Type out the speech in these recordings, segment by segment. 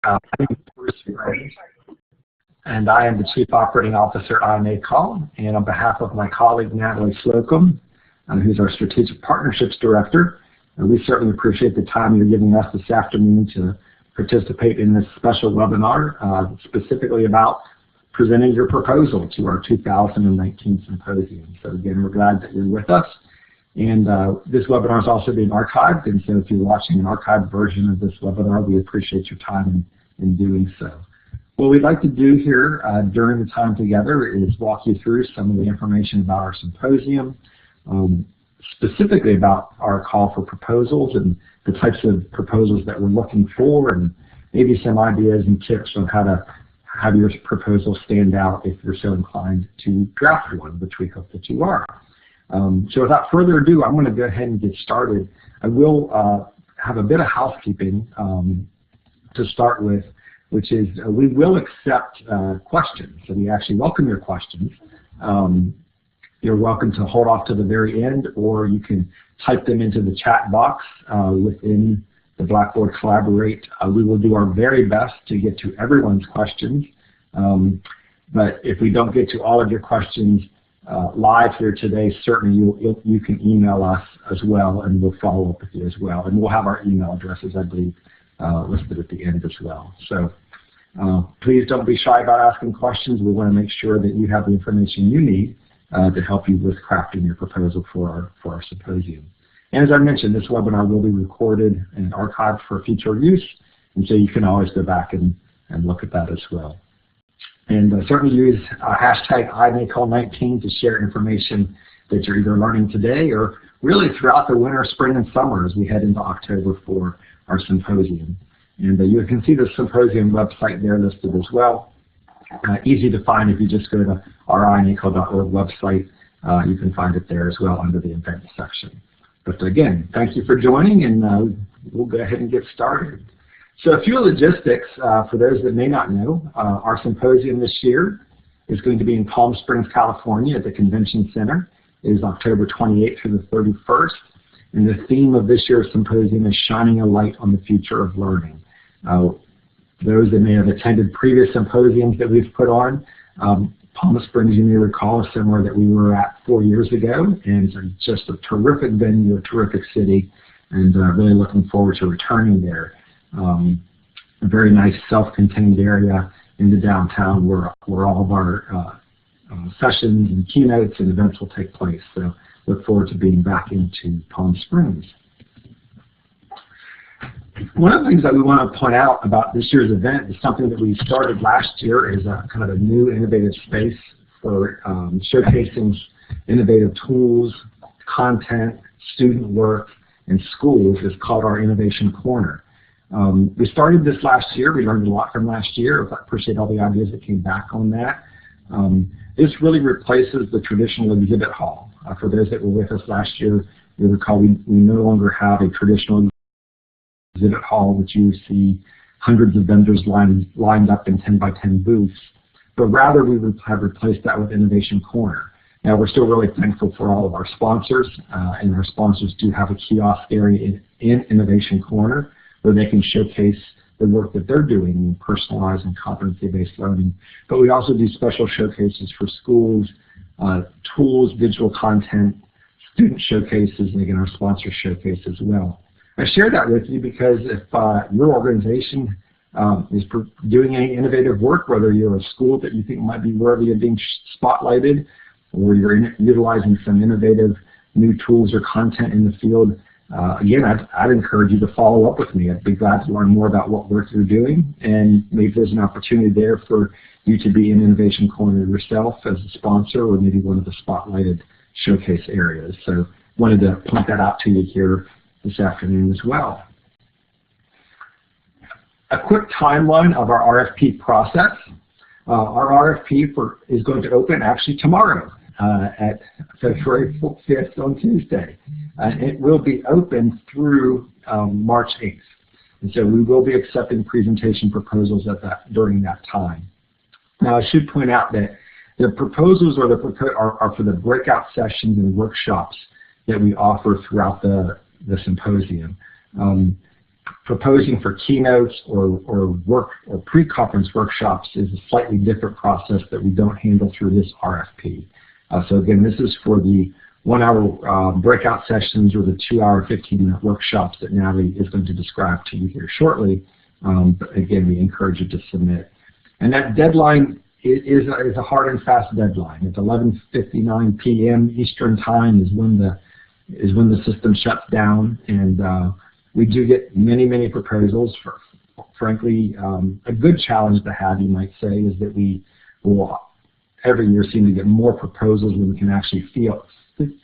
My name is Bruce Gray, and I am the Chief Operating Officer at iNACOL. And on behalf of my colleague Natalie Slocum, who's our Strategic Partnerships Director, we certainly appreciate the time you're giving us this afternoon to participate in this special webinar, specifically about presenting your proposal to our 2019 symposium. So again, we're glad that you're with us. And this webinar is also being archived, and so if you're watching an archived version of this webinar, we appreciate your time in doing so. What we'd like to do here during the time together is walk you through some of the information about our symposium, specifically about our call for proposals and the types of proposals that we're looking for, and maybe some ideas and tips on how to have your proposal stand out if you're so inclined to draft one, which we hope that you are. So without further ado, I'm going to go ahead and get started. I will have a bit of housekeeping to start with, which is we will accept questions. So we actually welcome your questions. You're welcome to hold off to the very end, or you can type them into the chat box within the Blackboard Collaborate. We will do our very best to get to everyone's questions. But if we don't get to all of your questions live here today, certainly you can email us as well, and we'll follow up with you as well. And we'll have our email addresses, I believe, listed at the end as well. So please don't be shy about asking questions. We want to make sure that you have the information you need to help you with crafting your proposal for our symposium. And as I mentioned, this webinar will be recorded and archived for future use, and so you can always go back and look at that as well. And certainly use hashtag iNACOL19 to share information that you're either learning today or really throughout the winter, spring, and summer as we head into October for our symposium. And you can see the symposium website there listed as well. Easy to find if you just go to our iNACOL.org website. You can find it there as well under the events section. But again, thank you for joining, and we'll go ahead and get started. So a few logistics for those that may not know. Our symposium this year is going to be in Palm Springs, California at the Convention Center. It is October 28th through the 31st. And the theme of this year's symposium is Shining a Light on the Future of Learning. Those that may have attended previous symposiums that we've put on, Palm Springs, you may recall, is somewhere that we were at 4 years ago, and it's just a terrific venue, a terrific city, and really looking forward to returning there. A very nice self-contained area in the downtown where all of our sessions and keynotes and events will take place. So look forward to being back into Palm Springs. One of the things that we want to point out about this year's event is something that we started last year as a kind of a new innovative space for showcasing innovative tools, content, student work, and schools. It's called our Innovation Corner. We started this last year. We learned a lot from last year. I appreciate all the ideas that came back on that. This really replaces the traditional exhibit hall. For those that were with us last year, you recall we no longer have a traditional exhibit hall, which you see hundreds of vendors lined up in 10 by 10 booths, but rather we have replaced that with Innovation Corner. Now we're still really thankful for all of our sponsors, and our sponsors do have a kiosk area in Innovation Corner where they can showcase the work that they're doing in personalized and competency-based learning. But we also do special showcases for schools, tools, digital content, student showcases, and again our sponsor showcase as well. I share that with you because if your organization is doing any innovative work, whether you're a school that you think might be worthy of being spotlighted, or you're utilizing some innovative new tools or content in the field, again, I'd encourage you to follow up with me. I'd be glad to learn more about what work you're doing, and maybe there's an opportunity there for you to be in Innovation Corner yourself as a sponsor, or maybe one of the spotlighted showcase areas. So wanted to point that out to you here this afternoon as well. A quick timeline of our RFP process. Our RFP is going to open actually tomorrow at February 5th on Tuesday. It will be open through March 8th. And so we will be accepting presentation proposals during that time. Now I should point out that the proposals are for the breakout sessions and workshops that we offer throughout the symposium. proposing for keynotes or pre-conference workshops is a slightly different process that we don't handle through this RFP. So again, this is for the 1-hour breakout sessions or the 2-hour 15-minute workshops that Natalie is going to describe to you here shortly. But again, we encourage you to submit. And that deadline is a hard and fast deadline. It's 11:59 p.m. Eastern Time is when the system shuts down, and we do get many proposals. Frankly, a good challenge to have, you might say, is that we will every year seem to get more proposals than we can actually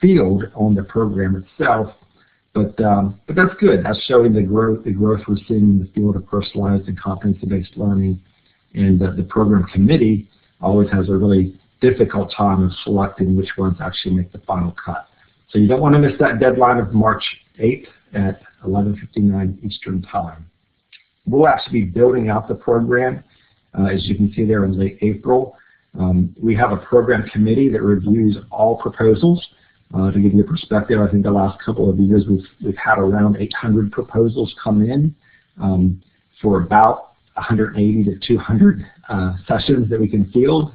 field on the program itself. But that's good. That's showing the growth we're seeing in the field of personalized and competency-based learning. And the program committee always has a really difficult time of selecting which ones actually make the final cut. So you don't want to miss that deadline of March 8th at 11:59 Eastern Time. We'll actually be building out the program, as you can see there in late April. We have a program committee that reviews all proposals. To give you a perspective, I think the last couple of years we've had around 800 proposals come in for about 180 to 200 sessions that we can field.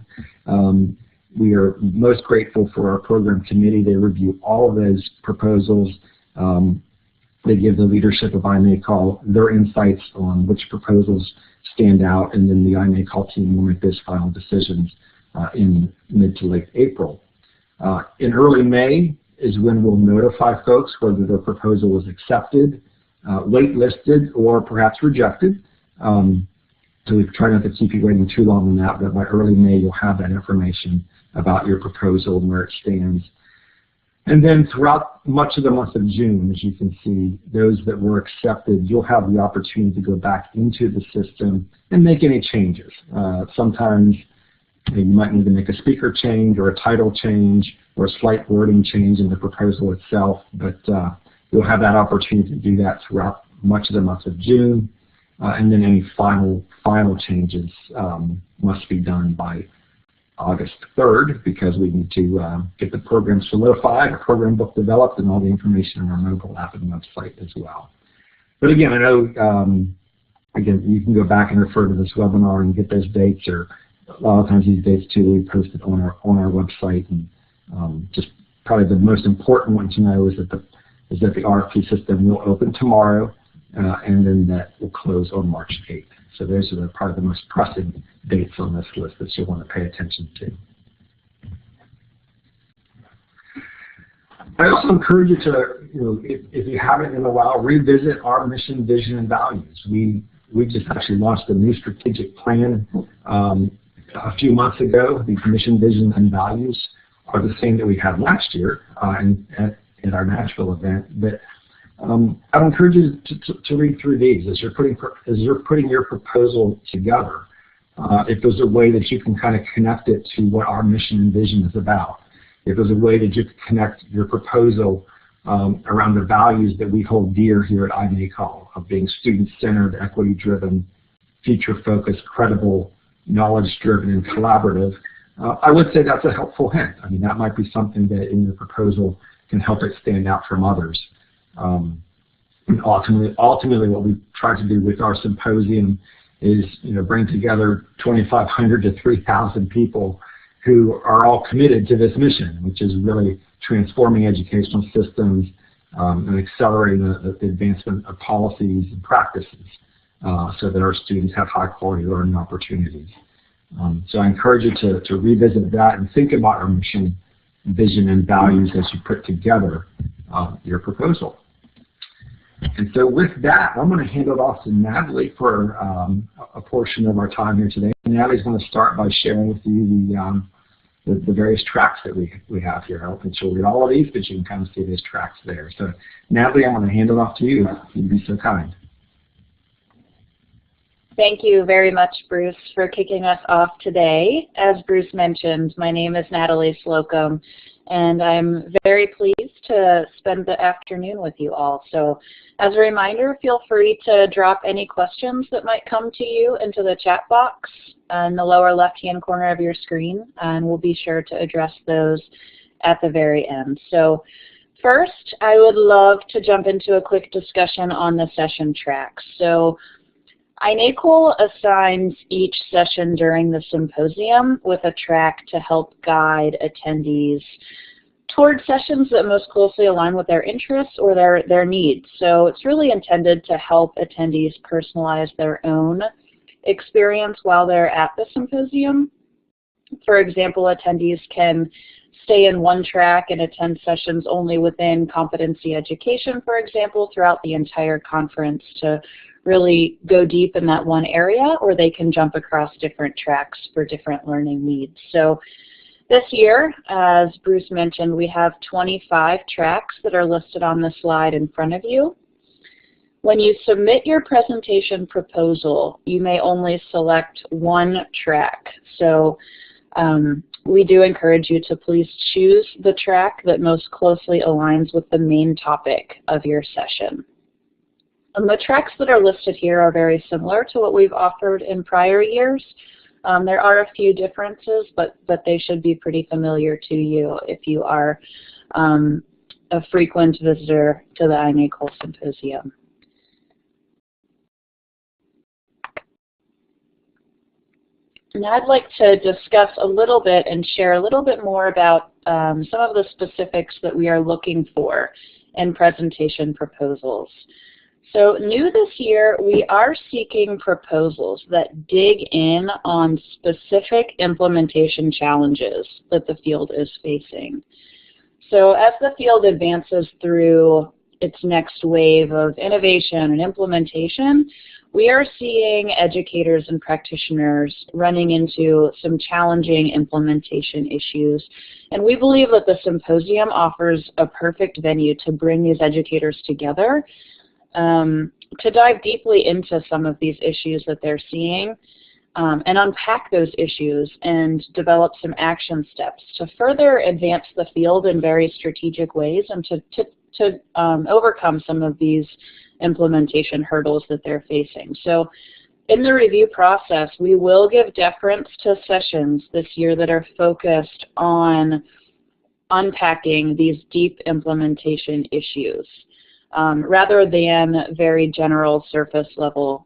We are most grateful for our program committee. They review all of those proposals. They give the leadership of iNACOL their insights on which proposals stand out, and then the iNACOL team will make those final decisions in mid to late April. In early May is when we'll notify folks whether their proposal was accepted, waitlisted, or perhaps rejected. So we try not to keep you waiting too long on that, but by early May you'll have that information about your proposal and where it stands. And then throughout much of the month of June, as you can see, those that were accepted, you'll have the opportunity to go back into the system and make any changes. Sometimes you might need to make a speaker change or a title change or a slight wording change in the proposal itself, but you'll have that opportunity to do that throughout much of the month of June. And then any final changes must be done by August 3rd, because we need to get the program solidified, a program book developed, and all the information on our mobile app and website as well. But again, I know again, you can go back and refer to this webinar and get those dates, or a lot of times these dates too we post it on our website. And just probably the most important one to know is that the RFP system will open tomorrow, and then that will close on March 8th. So those are probably the most pressing dates on this list that you'll want to pay attention to. I also encourage you to, if you haven't in a while, revisit our mission, vision, and values. We just actually launched a new strategic plan a few months ago. These mission, vision, and values are the same that we had last year at our Nashville event. But I would encourage you to read through these as you're putting your proposal together. If there's a way that you can kind of connect it to what our mission and vision is about, if there's a way that you can connect your proposal around the values that we hold dear here at iNACOL of being student-centered, equity-driven, future-focused, credible, knowledge-driven, and collaborative, I would say that's a helpful hint. I mean, that might be something that in your proposal can help it stand out from others. And ultimately, what we try to do with our symposium is, bring together 2,500 to 3,000 people who are all committed to this mission, which is really transforming educational systems and accelerating the advancement of policies and practices so that our students have high-quality learning opportunities. So I encourage you to revisit that and think about our mission, vision, and values as you put together your proposal. And so with that, I'm going to hand it off to Natalie for a portion of our time here today. Natalie's going to start by sharing with you the various tracks that we have here. I don't think she'll read all of these, but you can kind of see those tracks there. So Natalie, I'm going to hand it off to you, if you'd be so kind. Thank you very much, Bruce, for kicking us off today. As Bruce mentioned, my name is Natalie Slocum, and I'm very pleased to spend the afternoon with you all. So as a reminder, feel free to drop any questions that might come to you into the chat box in the lower left-hand corner of your screen, and we'll be sure to address those at the very end. So First, I would love to jump into a quick discussion on the session tracks. So iNACOL assigns each session during the symposium with a track to help guide attendees toward sessions that most closely align with their interests or their needs. So it's really intended to help attendees personalize their own experience while they're at the symposium. For example, attendees can stay in one track and attend sessions only within competency education, for example, throughout the entire conference to really go deep in that one area, or they can jump across different tracks for different learning needs. So this year, as Bruce mentioned, we have 25 tracks that are listed on the slide in front of you. When you submit your presentation proposal, you may only select one track. So we do encourage you to please choose the track that most closely aligns with the main topic of your session. And the tracks that are listed here are very similar to what we've offered in prior years. There are a few differences, but they should be pretty familiar to you if you are a frequent visitor to the iNACOL Symposium. Now I'd like to discuss a little bit and share a little bit more about some of the specifics that we are looking for in presentation proposals. So new this year, we are seeking proposals that dig in on specific implementation challenges that the field is facing. So as the field advances through its next wave of innovation and implementation, we are seeing educators and practitioners running into some challenging implementation issues. And we believe that the symposium offers a perfect venue to bring these educators together to dive deeply into some of these issues that they're seeing and unpack those issues and develop some action steps to further advance the field in very strategic ways and to overcome some of these implementation hurdles that they're facing. So in the review process, we will give deference to sessions this year that are focused on unpacking these deep implementation issues. Rather than very general surface level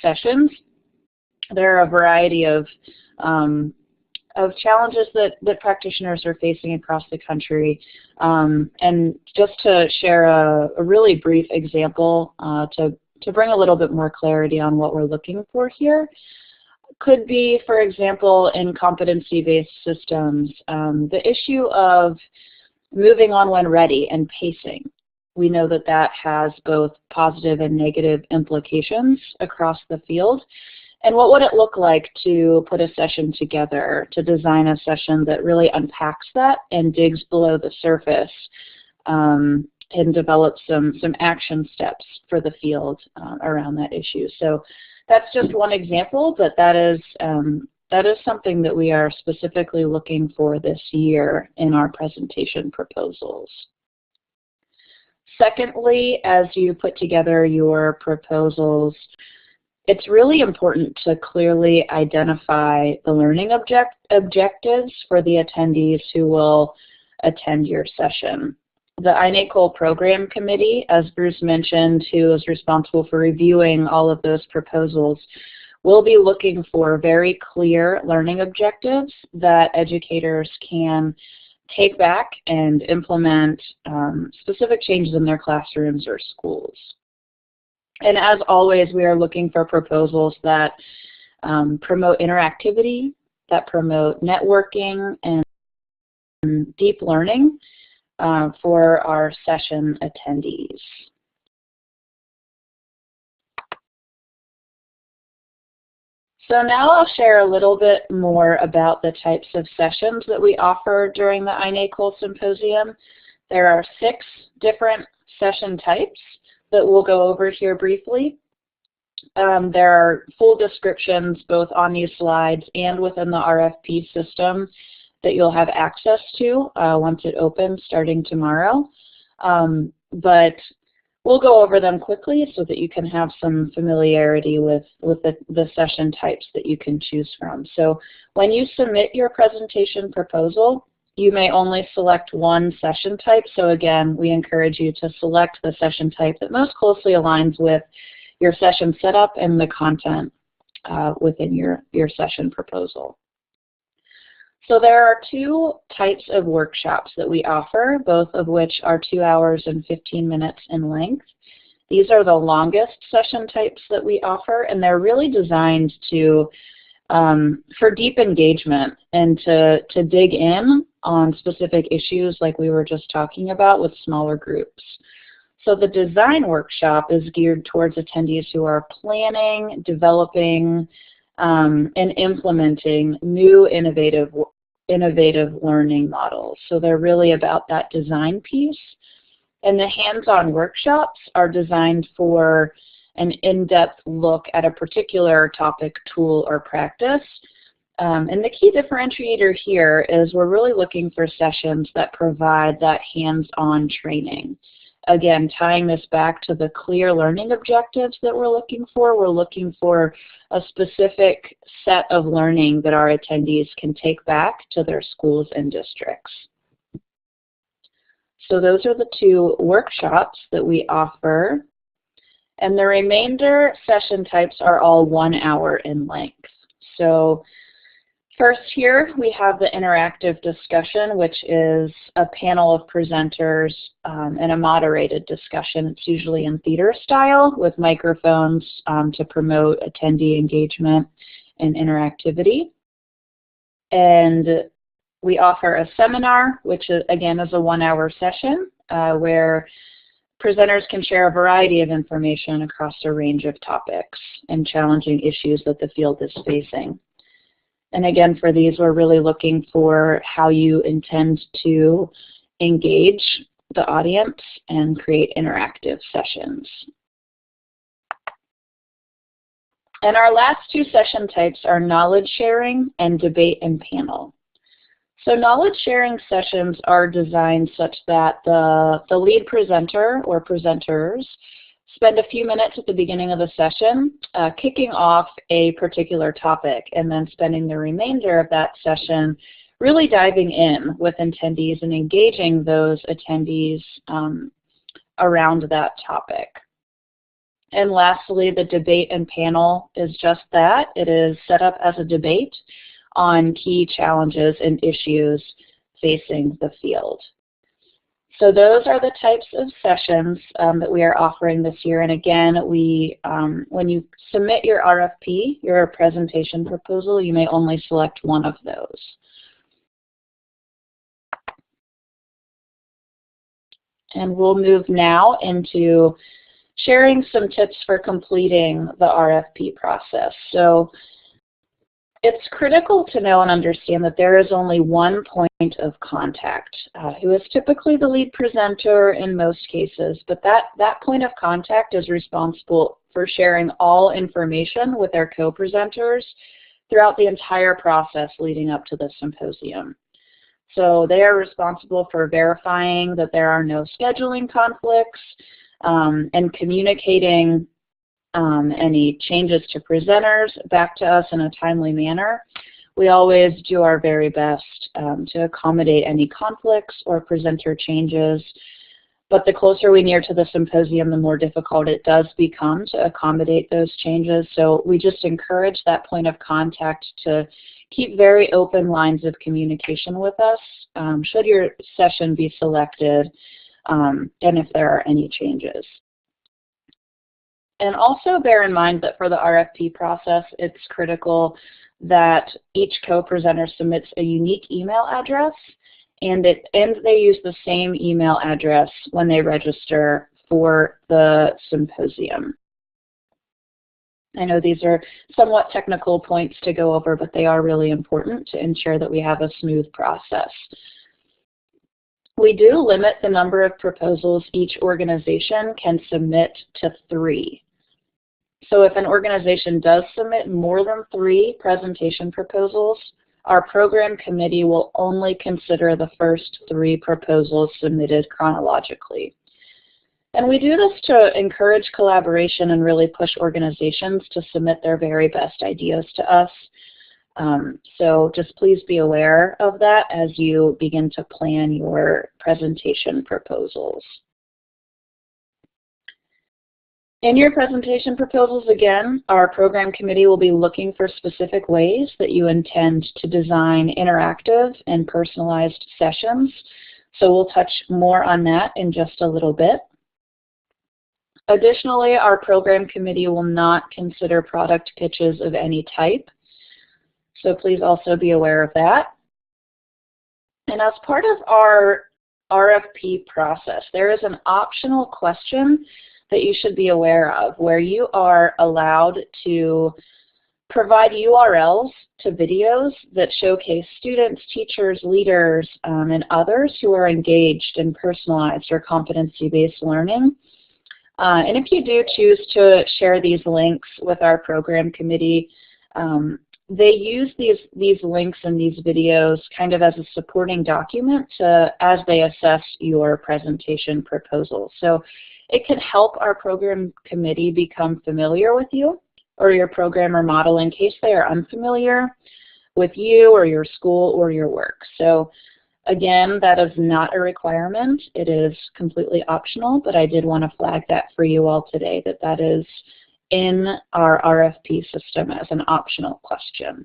sessions. There are a variety of challenges that practitioners are facing across the country. And just to share a really brief example to bring a little bit more clarity on what we're looking for here, could be, for example, in competency-based systems, the issue of moving on when ready and pacing. We know that that has both positive and negative implications across the field. And what would it look like to put a session together, to design a session that really unpacks that and digs below the surface and develops some action steps for the field around that issue. So that's just one example, but that is something that we are specifically looking for this year in our presentation proposals. Secondly, as you put together your proposals, it's really important to clearly identify the learning objectives for the attendees who will attend your session. The iNACOL Program Committee, as Bruce mentioned, who is responsible for reviewing all of those proposals, will be looking for very clear learning objectives that educators can take back and implement specific changes in their classrooms or schools. And as always, we are looking for proposals that promote interactivity, that promote networking and deep learning for our session attendees. So now I'll share a little bit more about the types of sessions that we offer during the iNACOL Symposium. There are 6 different session types that we'll go over here briefly. There are full descriptions both on these slides and within the RFP system that you'll have access to once it opens starting tomorrow. But we'll go over them quickly so that you can have some familiarity with the session types that you can choose from. So when you submit your presentation proposal, you may only select one session type. So again, we encourage you to select the session type that most closely aligns with your session setup and the content within your session proposal. So there are two types of workshops that we offer, both of which are 2 hours and 15 minutes in length. These are the longest session types that we offer, and they're really designed to for deep engagement and to dig in on specific issues like we were just talking about with smaller groups. So the design workshop is geared towards attendees who are planning, developing, and implementing new innovative learning models. So they're really about that design piece. And the hands-on workshops are designed for an in-depth look at a particular topic, tool, or practice. And the key differentiator here is we're really looking for sessions that provide that hands-on training. Again, tying this back to the clear learning objectives that we're looking for a specific set of learning that our attendees can take back to their schools and districts. So those are the two workshops that we offer. And the remainder session types are all 1 hour in length. So first here we have the interactive discussion, which is a panel of presenters and a moderated discussion. It's usually in theater style with microphones to promote attendee engagement and interactivity. And we offer a seminar, which is, again, is a 1 hour session where presenters can share a variety of information across a range of topics and challenging issues that the field is facing. And again, for these, we're really looking for how you intend to engage the audience and create interactive sessions. And our last two session types are knowledge sharing and debate and panel. So knowledge sharing sessions are designed such that the lead presenter or presenters spend a few minutes at the beginning of the session kicking off a particular topic and then spending the remainder of that session really diving in with attendees and engaging those attendees around that topic. And lastly, the debate and panel is just that. It is set up as a debate on key challenges and issues facing the field. So those are the types of sessions that we are offering this year. And again, when you submit your RFP, your presentation proposal, you may only select one of those. And we'll move now into sharing some tips for completing the RFP process. So it's critical to know and understand that there is only one point of contact, who is typically the lead presenter in most cases, but that point of contact is responsible for sharing all information with their co-presenters throughout the entire process leading up to the symposium. So they are responsible for verifying that there are no scheduling conflicts and communicating any changes to presenters back to us in a timely manner. We always do our very best to accommodate any conflicts or presenter changes, but the closer we near to the symposium, the more difficult it does become to accommodate those changes. So we just encourage that point of contact to keep very open lines of communication with us should your session be selected and if there are any changes. And also bear in mind that for the RFP process, it's critical that each co-presenter submits a unique email address and they use the same email address when they register for the symposium. I know these are somewhat technical points to go over, but they are really important to ensure that we have a smooth process. We do limit the number of proposals each organization can submit to 3. So if an organization does submit more than 3 presentation proposals, our program committee will only consider the first 3 proposals submitted chronologically. And we do this to encourage collaboration and really push organizations to submit their very best ideas to us. So just please be aware of that as you begin to plan your presentation proposals. In your presentation proposals, again, our program committee will be looking for specific ways that you intend to design interactive and personalized sessions. So we'll touch more on that in just a little bit. Additionally, our program committee will not consider product pitches of any type. So please also be aware of that. And as part of our RFP process, there is an optional question that you should be aware of, where you are allowed to provide URLs to videos that showcase students, teachers, leaders, and others who are engaged in personalized or competency-based learning. And if you do choose to share these links with our program committee, they use these links and these videos kind of as a supporting document as they assess your presentation proposal. So it can help our program committee become familiar with you or your program or model in case they are unfamiliar with you or your school or your work. So again, that is not a requirement. It is completely optional, but I did want to flag that for you all today, that is in our RFP system as an optional question.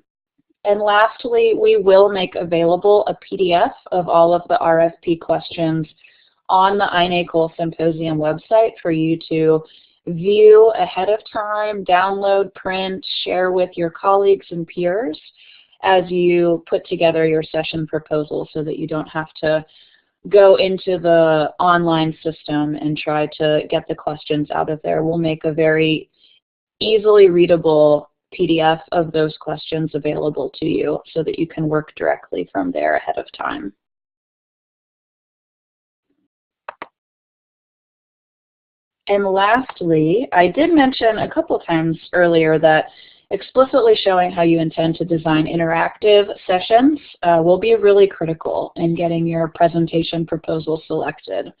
And lastly, we will make available a PDF of all of the RFP questions on the iNACOL Symposium website for you to view ahead of time, download, print, share with your colleagues and peers as you put together your session proposal so that you don't have to go into the online system and try to get the questions out of there. We'll make a very easily readable PDF of those questions available to you so that you can work directly from there ahead of time. And lastly, I did mention a couple times earlier that explicitly showing how you intend to design interactive sessions will be really critical in getting your presentation proposal selected.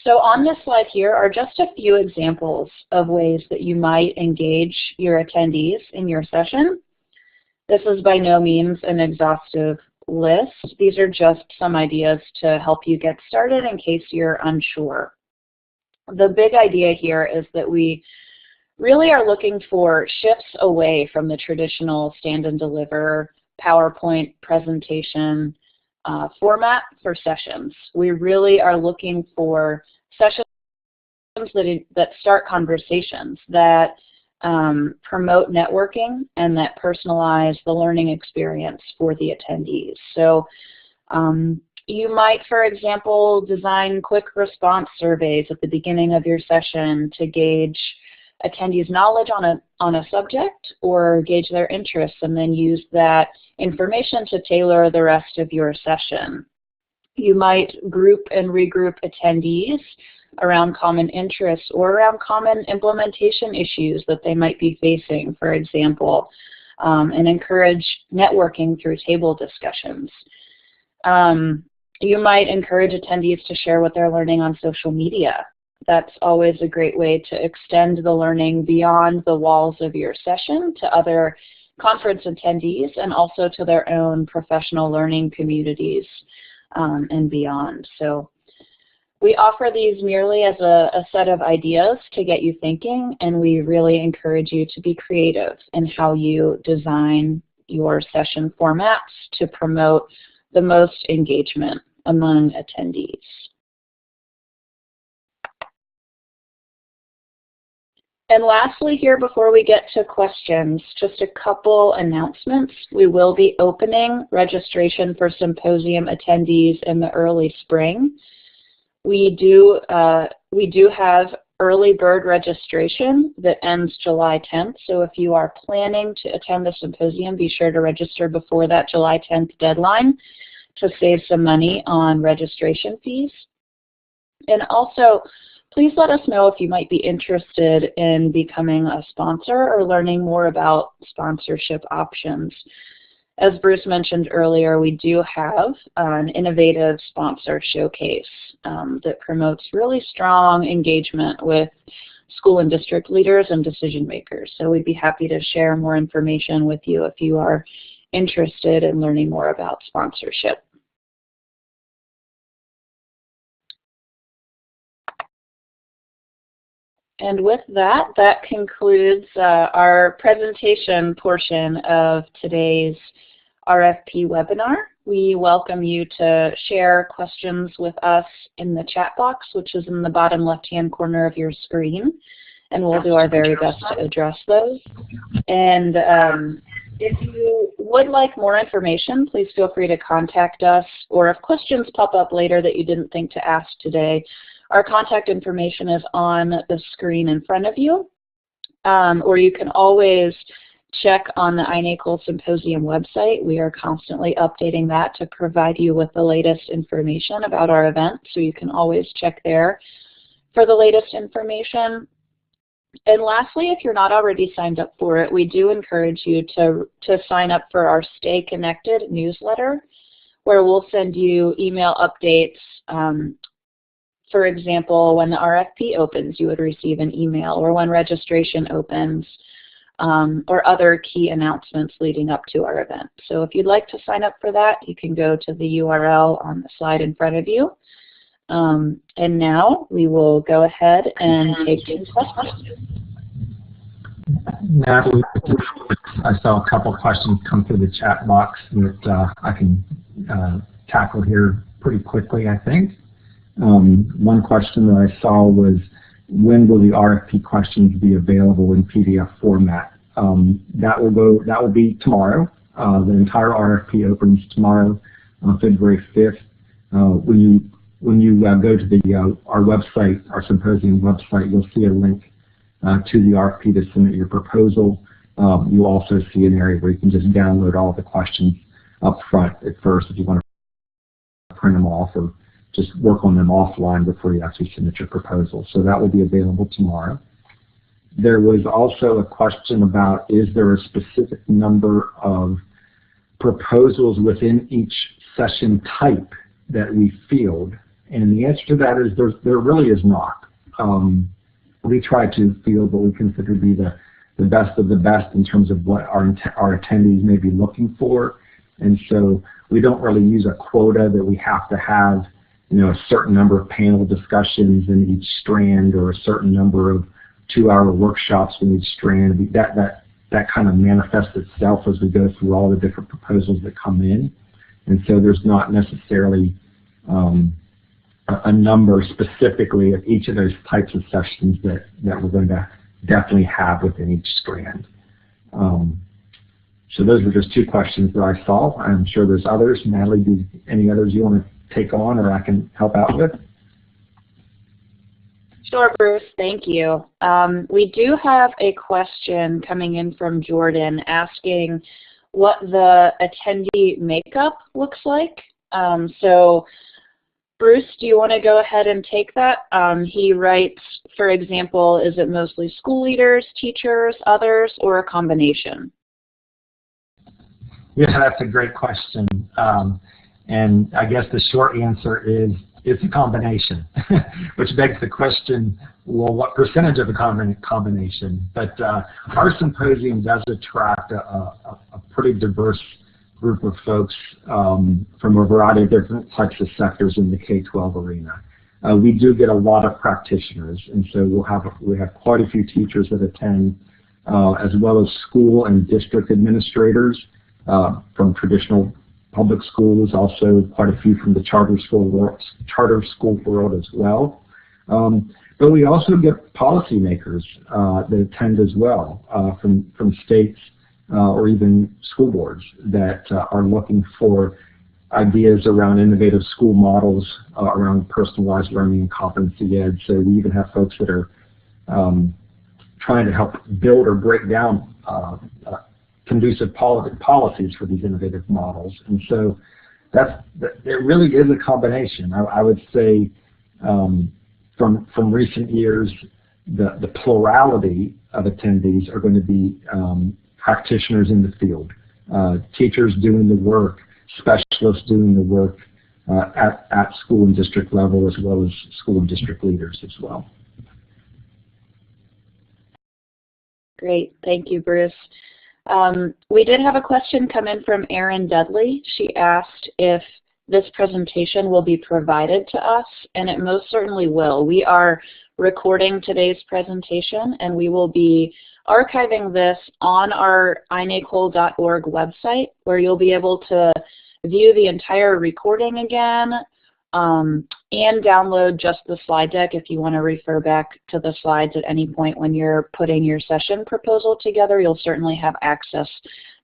So on this slide here are just a few examples of ways that you might engage your attendees in your session. This is by no means an exhaustive list. These are just some ideas to help you get started in case you're unsure. The big idea here is that we really are looking for shifts away from the traditional stand and deliver PowerPoint presentation format for sessions. We really are looking for sessions that start conversations, that promote networking, and that personalize the learning experience for the attendees. So you might, for example, design quick response surveys at the beginning of your session to gauge attendees' knowledge on a subject or gauge their interests, and then use that information to tailor the rest of your session. You might group and regroup attendees around common interests or around common implementation issues that they might be facing, for example, and encourage networking through table discussions. You might encourage attendees to share what they're learning on social media. That's always a great way to extend the learning beyond the walls of your session to other conference attendees and also to their own professional learning communities and beyond. So we offer these merely as a set of ideas to get you thinking, and we really encourage you to be creative in how you design your session formats to promote the most engagement among attendees. And lastly here, before we get to questions, just a couple announcements. We will be opening registration for symposium attendees in the early spring. We do have early bird registration that ends July 10th. So if you are planning to attend the symposium, be sure to register before that July 10th deadline to save some money on registration fees. And also, please let us know if you might be interested in becoming a sponsor or learning more about sponsorship options. As Bruce mentioned earlier, we do have an innovative sponsor showcase that promotes really strong engagement with school and district leaders and decision makers. So we'd be happy to share more information with you if you are interested in learning more about sponsorship. And with that, that concludes our presentation portion of today's RFP webinar. We welcome you to share questions with us in the chat box, which is in the bottom left-hand corner of your screen, and we'll do our very best to address those. And if you would like more information, please feel free to contact us, or if questions pop up later that you didn't think to ask today, our contact information is on the screen in front of you, or you can always check on the iNACOL Symposium website. We are constantly updating that to provide you with the latest information about our event, so you can always check there for the latest information. And lastly, if you're not already signed up for it, we do encourage you to sign up for our Stay Connected newsletter, where we'll send you email updates. For example, when the RFP opens, you would receive an email, or when registration opens, or other key announcements leading up to our event. So if you'd like to sign up for that, you can go to the URL on the slide in front of you. And now we will go ahead and take some questions. Natalie, I saw a couple questions come through the chat box that I can tackle here pretty quickly, I think. One question that I saw was, when will the RFP questions be available in PDF format? That will be tomorrow. The entire RFP opens tomorrow on February 5th. When you go to our website, our symposium website, you'll see a link to the RFP to submit your proposal. You'll also see an area where you can just download all the questions up front at first if you want to print them off, or just work on them offline before you actually submit your proposal. So that will be available tomorrow. There was also a question about, is there a specific number of proposals within each session type that we field? And the answer to that is there really is not. We try to field what we consider to be the best of the best in terms of what our attendees may be looking for. And so we don't really use a quota that we have to have, a certain number of panel discussions in each strand, or a certain number of 2-hour workshops in each strand. That kind of manifests itself as we go through all the different proposals that come in. And so there's not necessarily a number specifically of each of those types of sessions that we're going to definitely have within each strand. So those were just two questions that I saw. I'm sure there's others. Natalie, any others you want to take on, or I can help out with? Sure, Bruce, thank you. We do have a question coming in from Jordan asking what the attendee makeup looks like. So Bruce, do you want to go ahead and take that? He writes, for example, is it mostly school leaders, teachers, others, or a combination? Yeah, that's a great question. And I guess the short answer is it's a combination, which begs the question, well, what percentage of a combination? But our symposium does attract a pretty diverse group of folks from a variety of different types of sectors in the K-12 arena. We do get a lot of practitioners, and so we have quite a few teachers that attend, as well as school and district administrators from traditional public schools, also quite a few from the charter school world as well. But we also get policymakers that attend as well from states or even school boards that are looking for ideas around innovative school models, around personalized learning and competency ed. So we even have folks that are trying to help build or break down conducive policies for these innovative models. And so it really is a combination. I would say from recent years, the plurality of attendees are going to be practitioners in the field, teachers doing the work, specialists doing the work at school and district level, as well as school and district leaders as well. Great, thank you, Bruce. We did have a question come in from Erin Dudley. She asked if this presentation will be provided to us, and it most certainly will. We are recording today's presentation, and we will be archiving this on our inacol.org website, where you'll be able to view the entire recording again and download just the slide deck if you want to refer back to the slides at any point when you're putting your session proposal together. You'll certainly have access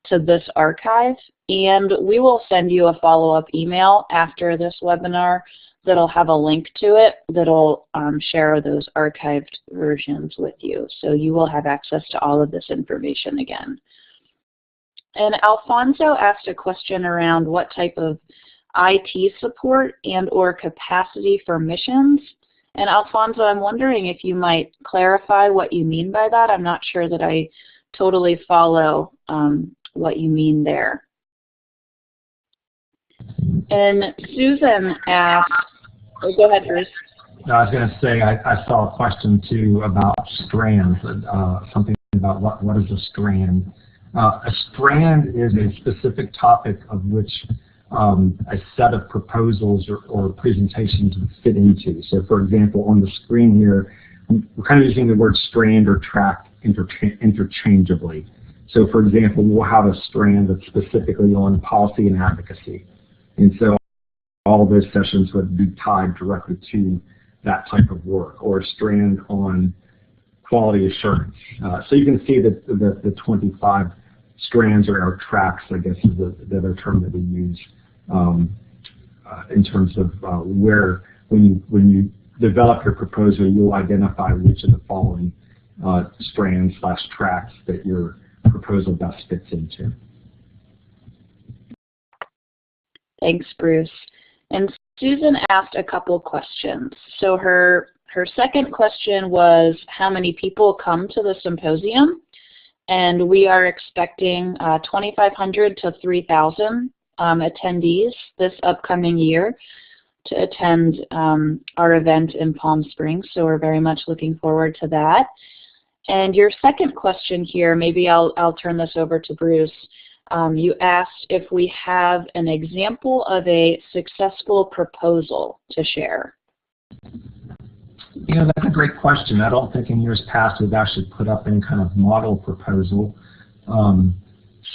to this archive, and we will send you a follow-up email after this webinar that'll have a link to it that'll share those archived versions with you. So you will have access to all of this information again. And Alfonso asked a question around what type of IT support and or capacity for missions. And Alfonso, I'm wondering if you might clarify what you mean by that. I'm not sure that I totally follow what you mean there. And Susan asked, oh, go ahead, Bruce. No, I was going to say I saw a question too about strands, something about what is a strand. A strand is a specific topic of which a set of proposals or presentations would fit into. So for example, on the screen here, we're kind of using the word strand or track interchangeably. So for example, we'll have a strand that's specifically on policy and advocacy. And so all of those sessions would be tied directly to that type of work, or a strand on quality assurance. So you can see that the 25 strands or tracks, I guess, is the other term that we use in terms of where, when you develop your proposal, you'll identify which of the following strands/tracks that your proposal best fits into. Thanks, Bruce. And Susan asked a couple questions. So her second question was how many people come to the symposium, and we are expecting 2,500 to 3,000 attendees this upcoming year to attend our event in Palm Springs, so we're very much looking forward to that. And your second question here, maybe I'll turn this over to Bruce. You asked if we have an example of a successful proposal to share. You know, that's a great question. I don't think in years past we've actually put up any kind of model proposal.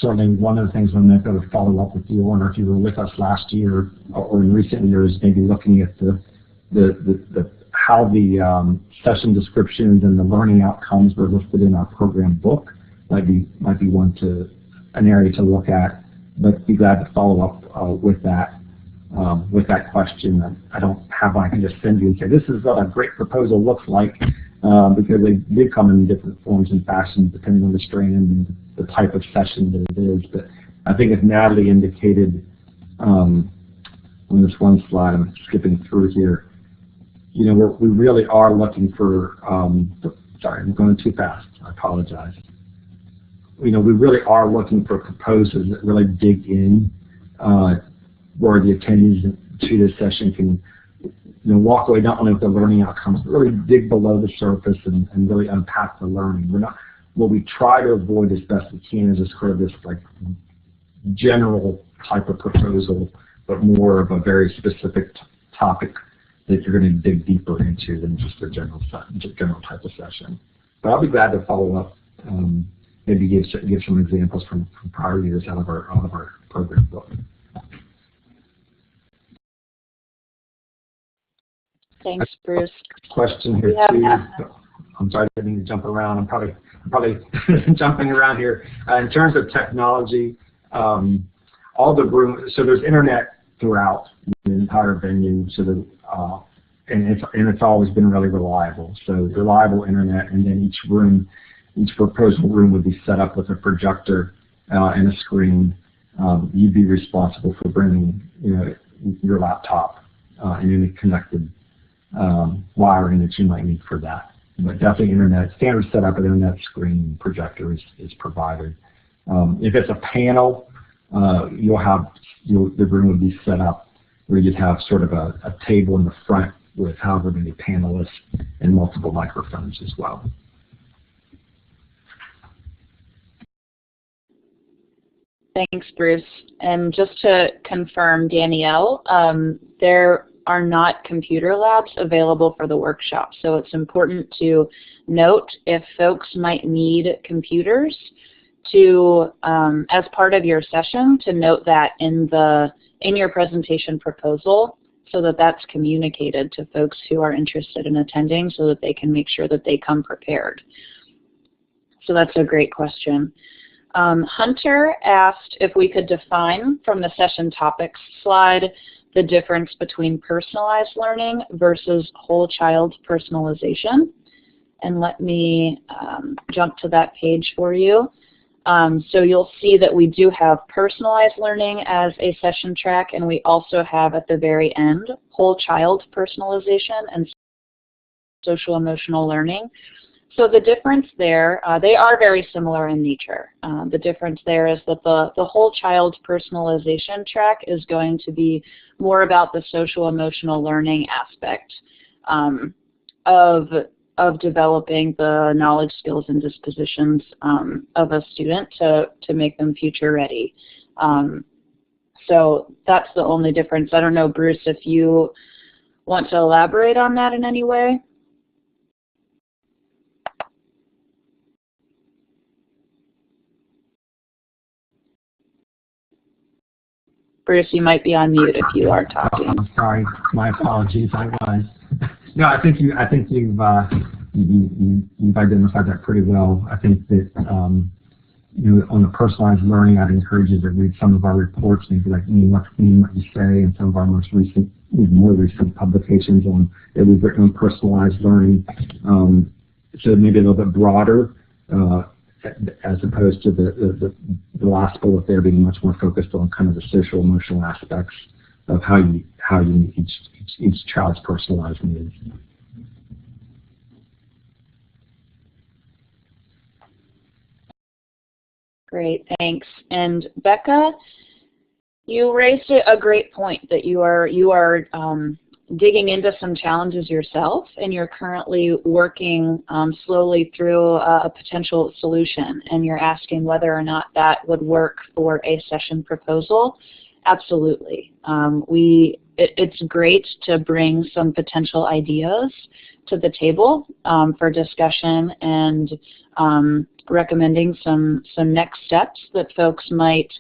Certainly one of the things I'm going to follow up with you on, or if you were with us last year or in recent years, maybe looking at how the session descriptions and the learning outcomes were listed in our program book might be an area to look at. But be glad to follow up with that question. I don't have one I can just send you and say this is what a great proposal looks like, because they do come in different forms and fashions depending on the strand and the type of session that it is. But I think as Natalie indicated on this one slide, I'm skipping through here, you know, we really are looking for, sorry, I'm going too fast, I apologize. You know, we really are looking for proposals that really dig in, where the attendees to this session can, you know, walk away not only with the learning outcomes, but really dig below the surface and really unpack the learning. What we try to avoid as best we can is just sort of this like general type of proposal, but more of a very specific topic that you're going to dig deeper into than just a general type of session. But I'll be glad to follow up, maybe give some examples from prior years out of our program book. Thanks, Bruce. Question here too. I'm sorry, I didn't jump around. I'm probably jumping around here. In terms of technology, all the room. So there's internet throughout the entire venue. So and it's always been really reliable. So reliable internet, and then each proposal room would be set up with a projector and a screen. You'd be responsible for bringing, you know, your laptop and any connected wiring that you might need for that. But definitely internet, standard setup of internet screen projector is provided. If it's a panel, the room would be set up where you'd have sort of a table in the front with however many panelists and multiple microphones as well. Thanks, Bruce. And just to confirm, Danielle, there are not computer labs available for the workshop. So it's important to note if folks might need computers to, as part of your session, to note that in your presentation proposal, so that that's communicated to folks who are interested in attending so that they can make sure that they come prepared. So that's a great question. Hunter asked if we could define from the session topics slide the difference between personalized learning versus whole child personalization. And let me jump to that page for you. So you'll see that we do have personalized learning as a session track, and we also have at the very end whole child personalization and social emotional learning. So the difference there, they are very similar in nature. The difference there is that the whole child personalization track is going to be more about the social emotional learning aspect of developing the knowledge, skills, and dispositions of a student to make them future ready. So that's the only difference. I don't know, Bruce, if you want to elaborate on that in any way? Bruce, you might be on mute if you are talking. I'm sorry, my apologies. I was. No, I think you've identified that pretty well. I think that you know, on the personalized learning, I'd encourage you to read some of our reports, maybe like What You Say, and some of our more recent publications on that we've written on personalized learning. So maybe a little bit broader. As opposed to the last bullet there being much more focused on kind of the social emotional aspects of how you meet each child's personalized needs. Great, thanks. And Becca, you raised a great point that you are digging into some challenges yourself, and you're currently working slowly through a potential solution, and you're asking whether or not that would work for a session proposal. Absolutely. It's great to bring some potential ideas to the table for discussion and recommending some next steps that folks might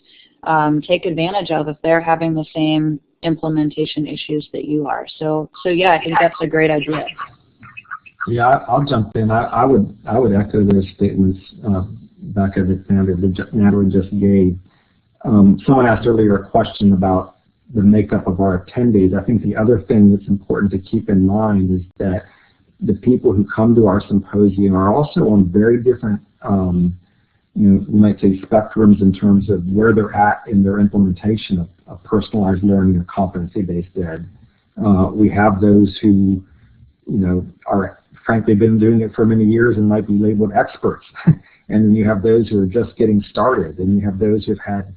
take advantage of if they're having the same implementation issues that you are. So yeah, I think that's a great idea. Yeah, I'll jump in. I would echo those statements, Becca, that Natalie just gave. Someone asked earlier a question about the makeup of our attendees. I think the other thing that's important to keep in mind is that the people who come to our symposium are also on very different you know, we might say spectrums in terms of where they're at in their implementation of personalized learning or competency-based ed. We have those who, you know, are frankly been doing it for many years and might be labeled experts. And then you have those who are just getting started, and you have those who've had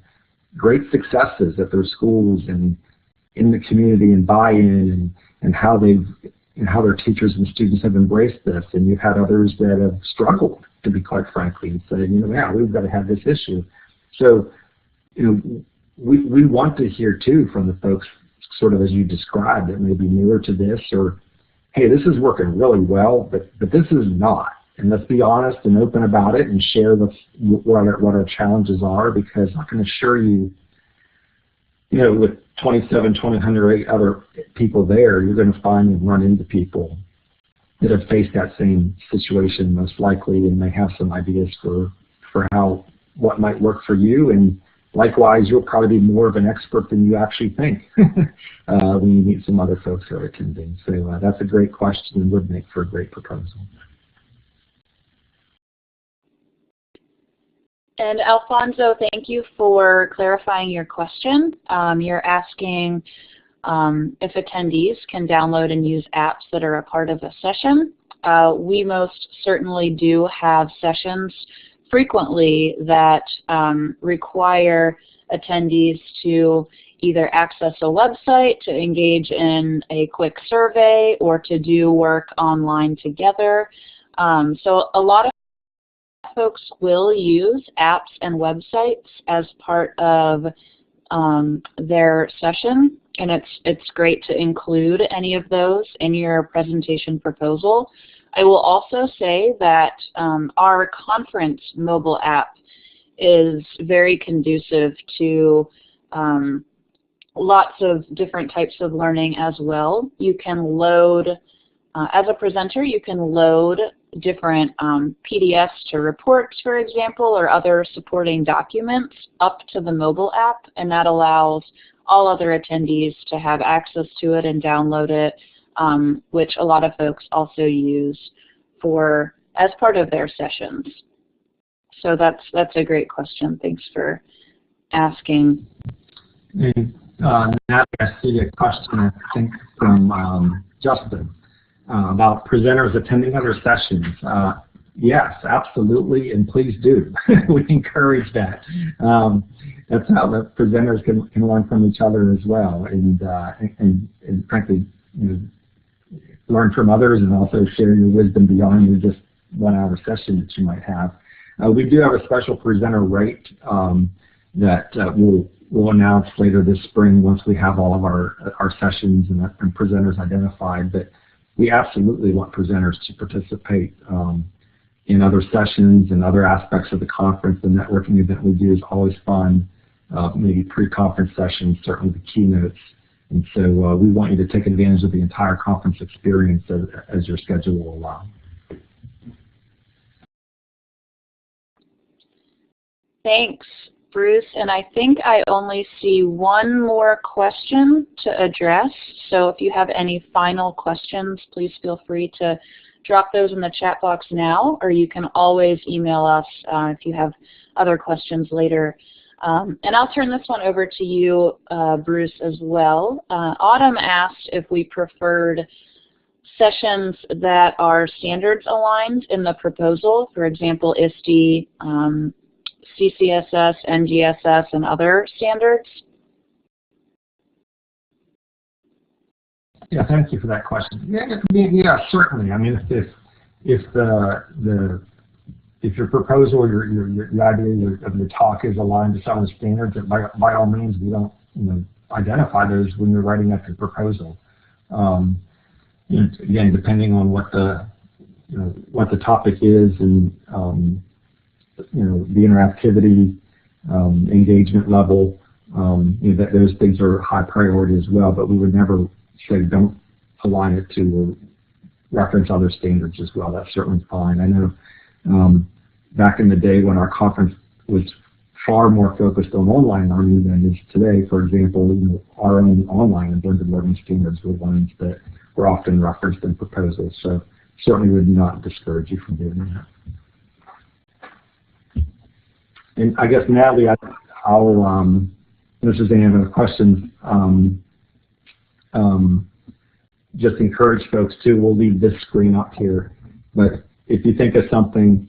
great successes at their schools and in the community and buy-in and how their teachers and students have embraced this. And you've had others that have struggled, to be quite frankly, and saying, you know, yeah, we've got to have this issue. So, you know, we want to hear too from the folks, sort of as you described, that may be newer to this, or hey, this is working really well, but this is not. And let's be honest and open about it and share what our challenges are, because I can assure you, you know, with 2,700 other people there, you're going to find and run into people that have faced that same situation most likely, and may have some ideas for what might work for you. And likewise, you'll probably be more of an expert than you actually think when you meet some other folks who are attending. So that's a great question and would make for a great proposal. And Alfonso, thank you for clarifying your question. You're asking if attendees can download and use apps that are a part of a session. We most certainly do have sessions frequently that require attendees to either access a website, to engage in a quick survey, or to do work online together. So a lot of folks will use apps and websites as part of their session, and it's great to include any of those in your presentation proposal. I will also say that our conference mobile app is very conducive to lots of different types of learning as well. You can load, as a presenter, you can load different PDFs to reports, for example, or other supporting documents up to the mobile app, and that allows all other attendees to have access to it and download it, which a lot of folks also use as part of their sessions. So that's a great question. Thanks for asking. Now I see a question, I think, from Justin about presenters attending other sessions. Yes, absolutely, and please do. We encourage that. That's how the presenters can learn from each other as well, and frankly, learn from others and also share your wisdom beyond your just 1 hour session that you might have. We do have a special presenter rate that we'll announce later this spring once we have all of our sessions and presenters identified. But we absolutely want presenters to participate in other sessions and other aspects of the conference. The networking event we do is always fun, maybe pre-conference sessions, certainly the keynotes. And so we want you to take advantage of the entire conference experience as your schedule will allow. Thanks, Bruce. And I think I only see one more question to address. So if you have any final questions, please feel free to drop those in the chat box now, or you can always email us if you have other questions later. And I'll turn this one over to you, Bruce, as well. Autumn asked if we preferred sessions that are standards aligned in the proposal, for example, ISTE, CCSS, NGSS, and other standards. Yeah, thank you for that question. Yeah, certainly. I mean, if your proposal, your idea of your talk is aligned to some of the standards, by all means, we don't identify those when you're writing up your proposal. Again, depending on what the topic is and the interactivity, engagement level, that those things are high priority as well. But we would never say don't align it to reference other standards as well. That's certainly fine. I know back in the day when our conference was far more focused on online learning than it is today, for example, our own online and blended learning standards were ones that were often referenced in proposals. So certainly would not discourage you from doing that. And I guess, Natalie, this is Anne, a question. Just encourage folks too. We'll leave this screen up here, but if you think of something,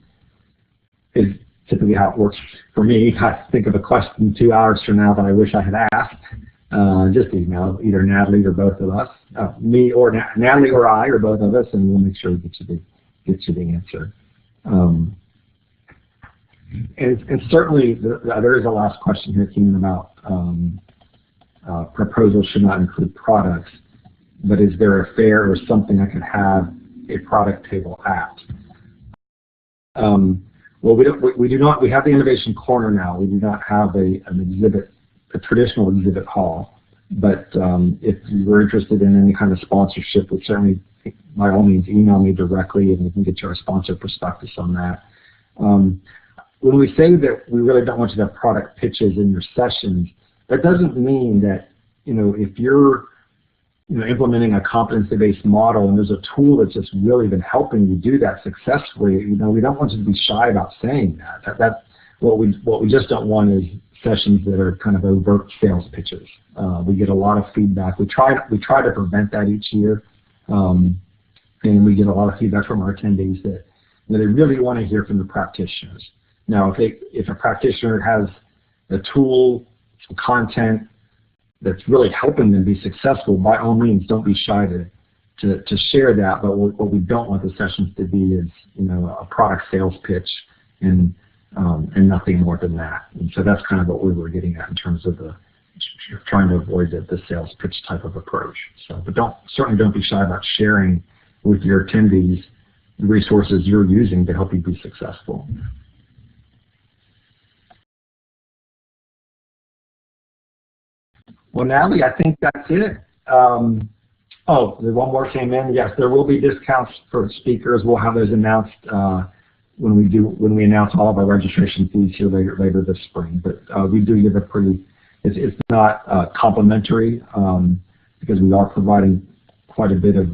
is typically how it works for me. I think of a question 2 hours from now that I wish I had asked. Just email either Natalie or both of us, me or Natalie or I or both of us, and we'll make sure we get you the answer. And certainly there is a last question here, Keenan, about proposals should not include products, but is there a fair or something I could have a product table at? Well, we do not. We have the innovation corner now. We do not have an exhibit, a traditional exhibit hall. But if you were interested in any kind of sponsorship, we certainly, by all means, email me directly, and we can get you our sponsor prospectus on that. When we say that we really don't want you to have product pitches in your sessions, that doesn't mean that if you're implementing a competency-based model and there's a tool that's just really been helping you do that successfully, we don't want you to be shy about saying that. That's what we just don't want is sessions that are kind of overt sales pitches. We get a lot of feedback. We try to prevent that each year, and we get a lot of feedback from our attendees that they really want to hear from the practitioners. Now, if a practitioner has a tool, some content that's really helping them be successful, by all means, don't be shy to share that. But what we don't want the sessions to be is a product sales pitch, and nothing more than that. And so that's kind of what we were getting at in terms of the trying to avoid the sales pitch type of approach. So, but certainly don't be shy about sharing with your attendees the resources you're using to help you be successful. Well, Natalie, I think that's it. Oh, one more came in. Yes, there will be discounts for speakers. We'll have those announced when we announce all of our registration fees here later this spring. But we do give a pretty. It's not complimentary because we are providing quite a bit of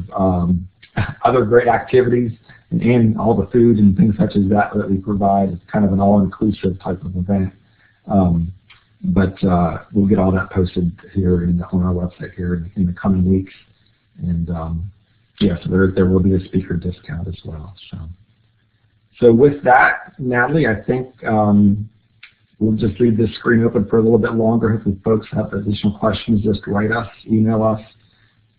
other great activities and all the food and things such as that we provide. It's kind of an all-inclusive type of event. But we'll get all that posted here on our website here in the coming weeks. And yeah, so there will be a speaker discount as well. So with that, Natalie, I think we'll just leave this screen open for a little bit longer. If folks have additional questions, just write us, email us,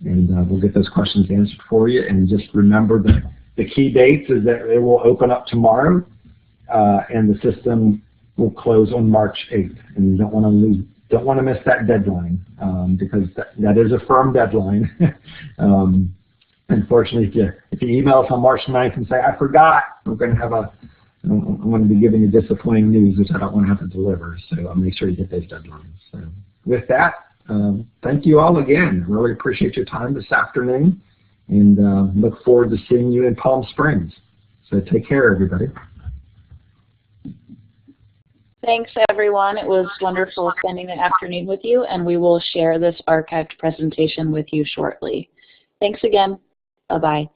and we'll get those questions answered for you. And just remember that the key dates is that it will open up tomorrow, and the system will close on March 8th. And you don't want to miss that deadline because that is a firm deadline. Unfortunately, if you email us on March 9th and say, I forgot, I'm going to be giving you disappointing news, which I don't want to have to deliver. So I'll make sure you get those deadlines. So with that, thank you all again. Really appreciate your time this afternoon, and look forward to seeing you in Palm Springs. So take care, everybody. Thanks, everyone. It was wonderful spending the afternoon with you, and we will share this archived presentation with you shortly. Thanks again. Bye-bye.